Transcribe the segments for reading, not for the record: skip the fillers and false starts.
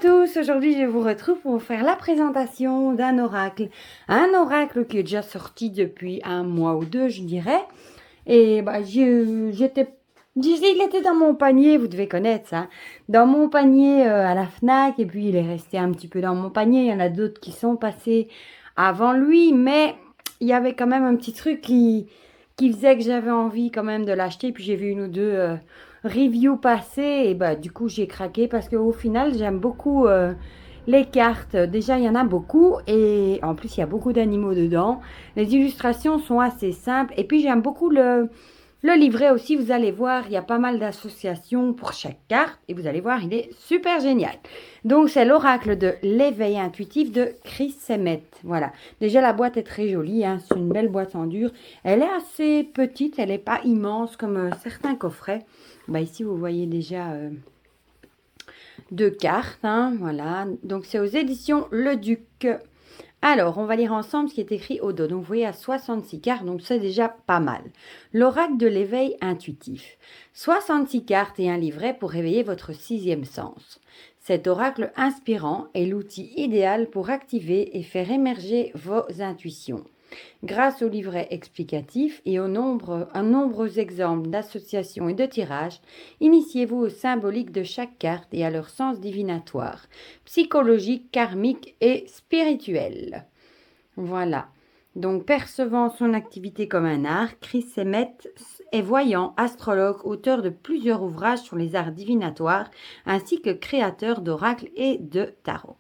tous, aujourd'hui je vous retrouve pour vous faire la présentation d'un oracle. Un oracle qui est déjà sorti depuis un mois ou deux, je dirais. Et il était dans mon panier, vous devez connaître ça. Dans mon panier à la Fnac, et puis il est resté un petit peu dans mon panier. Il y en a d'autres qui sont passés avant lui, mais il y avait quand même un petit truc qui faisait que j'avais envie quand même de l'acheter. Puis j'ai vu une ou deux reviews passer, et du coup j'ai craqué parce qu'au final j'aime beaucoup les cartes. Déjà il y en a beaucoup, et en plus il y a beaucoup d'animaux dedans. Les illustrations sont assez simples, et puis j'aime beaucoup le livret aussi. Vous allez voir, il y a pas mal d'associations pour chaque carte, et vous allez voir, il est super génial. Donc c'est l'oracle de l'éveil intuitif de Chris Semmet. Voilà, déjà la boîte est très jolie, hein. C'est une belle boîte en dur. Elle est assez petite, elle n'est pas immense comme certains coffrets. Ici vous voyez déjà deux cartes, hein, voilà. Donc c'est aux éditions Le Duc. Alors, on va lire ensemble ce qui est écrit au dos. Donc, vous voyez, à 66 cartes, donc c'est déjà pas mal. L'oracle de l'éveil intuitif. 66 cartes et un livret pour réveiller votre sixième sens. Cet oracle inspirant est l'outil idéal pour activer et faire émerger vos intuitions. Grâce au livret explicatif et à nombreux exemples d'associations et de tirages, initiez-vous au symbolique de chaque carte et à leur sens divinatoire, psychologique, karmique et spirituel. Voilà. Donc, percevant son activité comme un art, Chris Semmet est voyant, astrologue, auteur de plusieurs ouvrages sur les arts divinatoires, ainsi que créateur d'oracles et de tarot.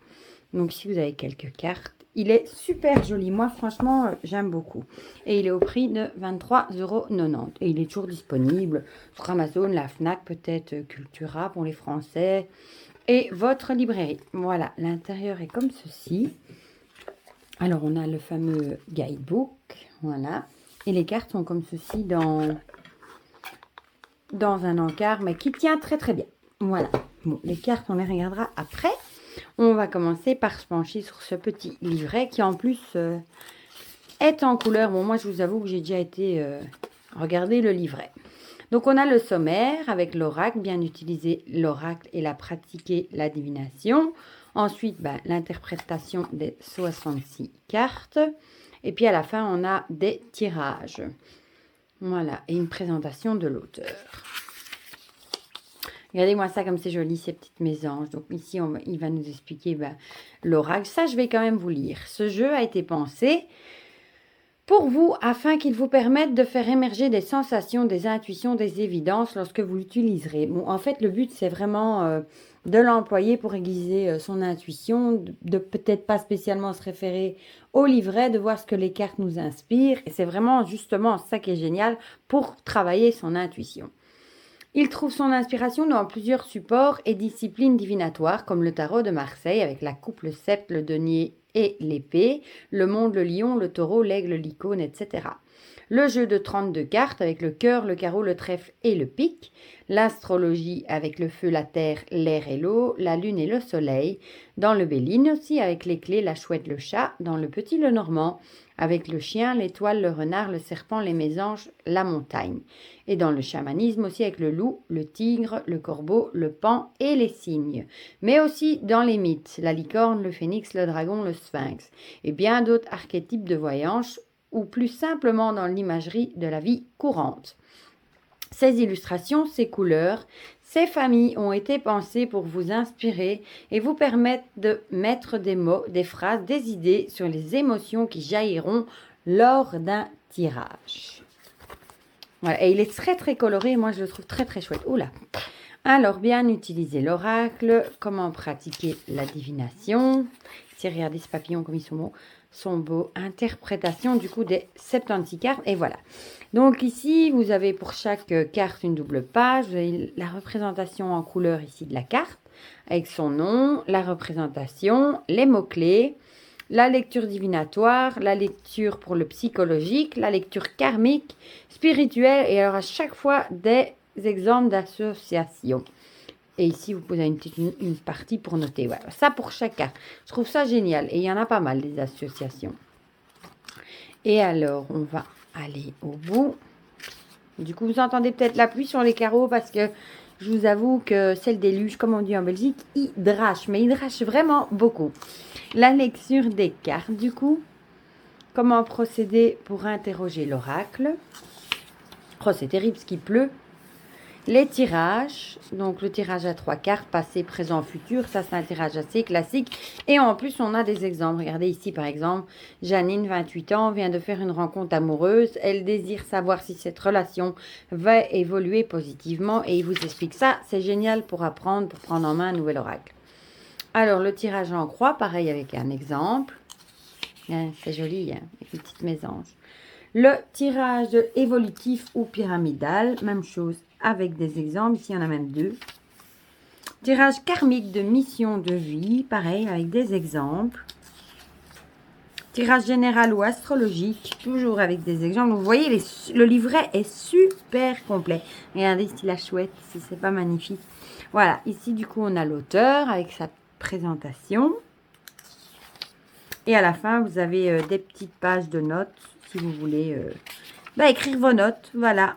Donc, si vous avez quelques cartes, il est super joli. Moi, franchement, j'aime beaucoup. Et il est au prix de 23,90 €. Et il est toujours disponible sur Amazon, la Fnac, peut-être Cultura pour les Français. Et votre librairie. Voilà, l'intérieur est comme ceci. Alors, on a le fameux guidebook. Voilà. Et les cartes sont comme ceci dans un encart, mais qui tient très très bien. Voilà. Bon, les cartes, on les regardera après. On va commencer par se pencher sur ce petit livret qui en plus est en couleur. Bon, moi je vous avoue que j'ai déjà été regarder le livret. Donc on a le sommaire avec l'oracle, bien utiliser l'oracle et la pratiquer la divination. Ensuite, l'interprétation des 66 cartes. Et puis à la fin, on a des tirages. Voilà, et une présentation de l'auteur. Regardez-moi ça comme c'est joli, ces petites mésanges. Donc ici, il va nous expliquer l'oracle. Ça, je vais quand même vous lire. Ce jeu a été pensé pour vous afin qu'il vous permette de faire émerger des sensations, des intuitions, des évidences lorsque vous l'utiliserez. Bon, en fait, le but, c'est vraiment de l'employer pour aiguiser son intuition, de peut-être pas spécialement se référer au livret, de voir ce que les cartes nous inspirent. Et c'est vraiment justement ça qui est génial pour travailler son intuition. Il trouve son inspiration dans plusieurs supports et disciplines divinatoires comme le tarot de Marseille avec la coupe, le sceptre, le denier et l'épée, le monde, le lion, le taureau, l'aigle, l'icône, etc. Le jeu de 32 cartes avec le cœur, le carreau, le trèfle et le pic, l'astrologie avec le feu, la terre, l'air et l'eau, la lune et le soleil, dans le Béline aussi avec les clés, la chouette, le chat, dans le petit le normand, avec le chien, l'étoile, le renard, le serpent, les mésanges, la montagne. Et dans le chamanisme aussi avec le loup, le tigre, le corbeau, le paon et les cygnes. Mais aussi dans les mythes, la licorne, le phénix, le dragon, le sphinx. Et bien d'autres archétypes de voyance ou plus simplement dans l'imagerie de la vie courante. Ces illustrations, ces couleurs, ces familles ont été pensées pour vous inspirer et vous permettre de mettre des mots, des phrases, des idées sur les émotions qui jailliront lors d'un tirage. Voilà, et il est très très coloré, moi je le trouve très très chouette. Oula. Alors, bien utiliser l'oracle, comment pratiquer la divination. Ici, regardez ce papillon comme ils sont beaux. Interprétation du coup des 76 cartes, et voilà. Donc ici, vous avez pour chaque carte une double page. Vous avez la représentation en couleur ici de la carte, avec son nom, la représentation, les mots-clés, la lecture divinatoire, la lecture pour le psychologique, la lecture karmique, spirituelle, et alors à chaque fois des exemples d'associations. Et ici, vous posez une partie pour noter. Voilà, ça pour chacun. Je trouve ça génial. Et il y en a pas mal, des associations. Et alors, on va aller au bout. Du coup, vous entendez peut-être la pluie sur les carreaux parce que Je vous avoue que c'est le déluge, comme on dit en Belgique, il drache, mais il drache vraiment beaucoup. La lecture des cartes, du coup. Comment procéder pour interroger l'oracle? Oh, c'est terrible ce qu'il pleut. Les tirages, donc le tirage à 3 cartes, passé, présent, futur, ça c'est un tirage assez classique. Et en plus, on a des exemples. Regardez ici par exemple, Janine, 28 ans, vient de faire une rencontre amoureuse. Elle désire savoir si cette relation va évoluer positivement et il vous explique ça. C'est génial pour apprendre, pour prendre en main un nouvel oracle. Alors, le tirage en croix, pareil avec un exemple. C'est joli, hein, avec une petite mésange. Le tirage évolutif ou pyramidal, même chose avec des exemples. Ici, il y en a même 2. Tirage karmique de mission de vie, pareil, avec des exemples. Tirage général ou astrologique, toujours avec des exemples. Vous voyez, le livret est super complet. Regardez si la chouette, si c'est pas magnifique. Voilà, ici, du coup, on a l'auteur avec sa présentation. Et à la fin, vous avez des petites pages de notes, si vous voulez écrire vos notes. Voilà.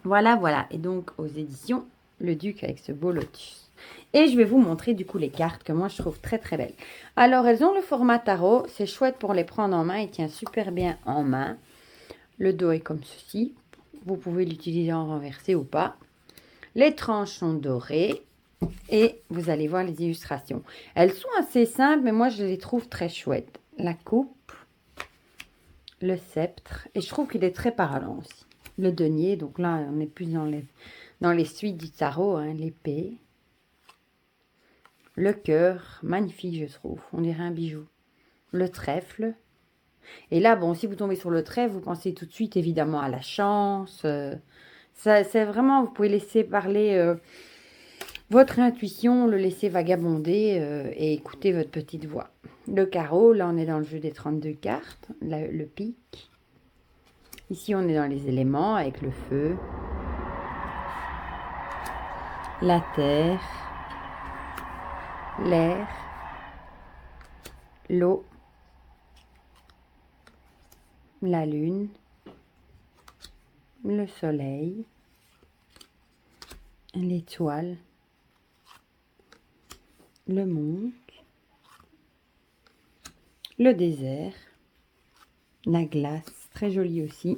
Voilà. Et donc, aux éditions Le Duc avec ce beau lotus. Et je vais vous montrer du coup les cartes que moi je trouve très très belles. Alors, elles ont le format tarot. C'est chouette pour les prendre en main. Il tient super bien en main. Le dos est comme ceci. Vous pouvez l'utiliser en renversé ou pas. Les tranches sont dorées. Et vous allez voir les illustrations. Elles sont assez simples, mais moi je les trouve très chouettes. La coupe, le sceptre, et je trouve qu'il est très parlant aussi. Le denier, donc là on est plus dans les suites du tarot, hein, l'épée. Le cœur, magnifique je trouve, on dirait un bijou. Le trèfle. Et là, bon, si vous tombez sur le trèfle, vous pensez tout de suite évidemment à la chance. C'est vraiment, vous pouvez laisser parler... votre intuition, le laisser vagabonder et écouter votre petite voix. Le carreau, là on est dans le jeu des 32 cartes, le pic. Ici on est dans les éléments avec le feu, la terre, l'air, l'eau, la lune, le soleil, l'étoile, le monde, le désert, la glace, très jolie aussi.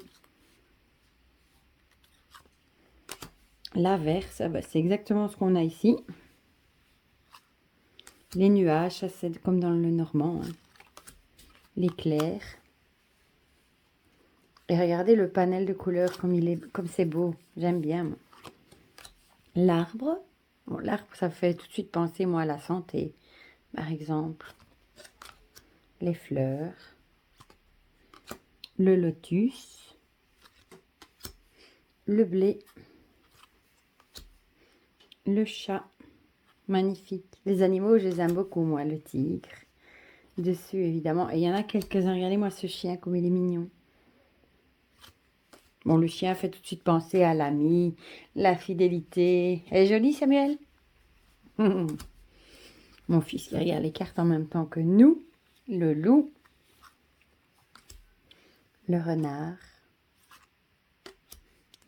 L'averse, c'est exactement ce qu'on a ici. Les nuages, ça c'est comme dans le normand. Hein. L'éclair. Et regardez le panel de couleurs comme c'est beau. J'aime bien. Moi. L'arbre. Bon, l'arbre, ça fait tout de suite penser, moi, à la santé. Par exemple. Les fleurs. Le lotus. Le blé. Le chat. Magnifique. Les animaux, je les aime beaucoup, moi. Le tigre. Dessus, évidemment. Et il y en a quelques-uns. Regardez-moi ce chien, comme il est mignon. Bon, le chien fait tout de suite penser à l'ami, la fidélité. Elle est jolie, Samuel? Mon fils qui regarde les cartes en même temps que nous. Le loup. Le renard.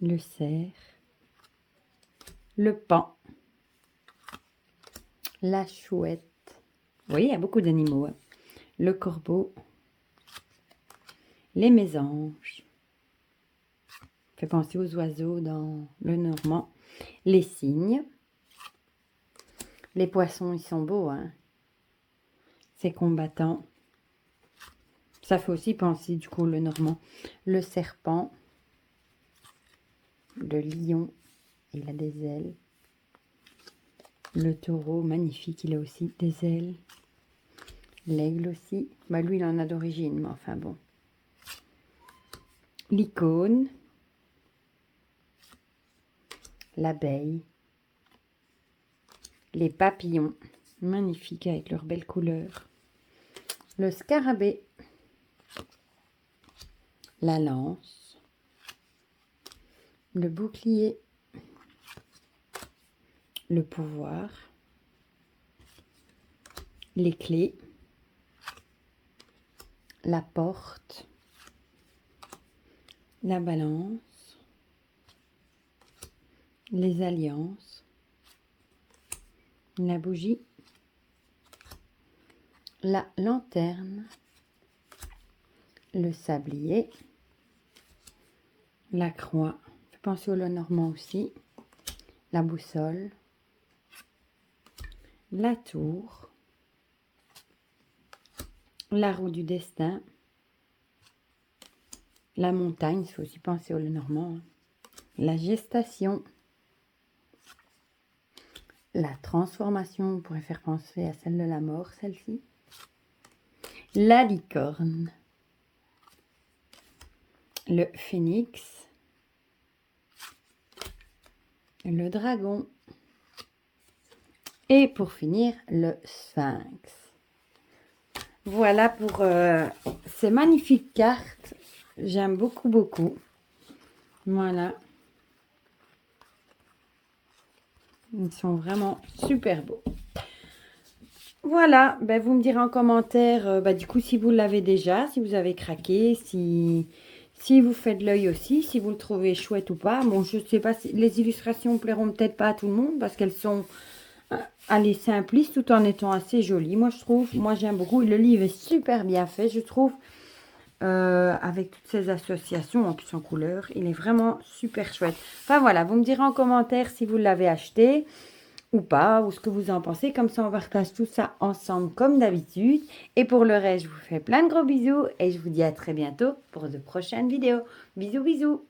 Le cerf. Le paon. La chouette. Vous voyez, il y a beaucoup d'animaux. Hein. Le corbeau. Les mésanges. Fait penser aux oiseaux dans le normand. Les cygnes. Les poissons, ils sont beaux. Hein. C'est combattant. Ça fait aussi penser, du coup, le normand. Le serpent. Le lion. Il a des ailes. Le taureau, magnifique, il a aussi des ailes. L'aigle aussi. Bah, lui, il en a d'origine, mais enfin bon. L'icône. L'abeille. Les papillons. Magnifiques avec leurs belles couleurs. Le scarabée. La lance. Le bouclier. Le pouvoir. Les clés. La porte. La balance. les alliances, la bougie, la lanterne, le sablier, la croix, je pense au Lenormand aussi, la boussole, la tour, la roue du destin, la montagne, il faut aussi penser au Lenormand, hein, la gestation, la transformation, on pourrait faire penser à celle de la mort, celle-ci, la licorne, le phénix, le dragon et pour finir le sphinx. Voilà pour ces magnifiques cartes. J'aime beaucoup, beaucoup. Voilà. Ils sont vraiment super beaux. Voilà, ben vous me direz en commentaire, du coup, si vous l'avez déjà, si vous avez craqué, si vous faites l'œil aussi, si vous le trouvez chouette ou pas. Bon, je ne sais pas si les illustrations plairont peut-être pas à tout le monde parce qu'elles sont, allez, simplistes tout en étant assez jolies. Moi, je trouve, moi j'aime beaucoup. Le livre est super bien fait, je trouve, avec toutes ces associations, en plus en couleur. Il est vraiment super chouette. Enfin voilà, vous me direz en commentaire si vous l'avez acheté ou pas, ou ce que vous en pensez. Comme ça, on partage tout ça ensemble comme d'habitude. Et pour le reste, je vous fais plein de gros bisous et je vous dis à très bientôt pour de prochaines vidéos. Bisous, bisous.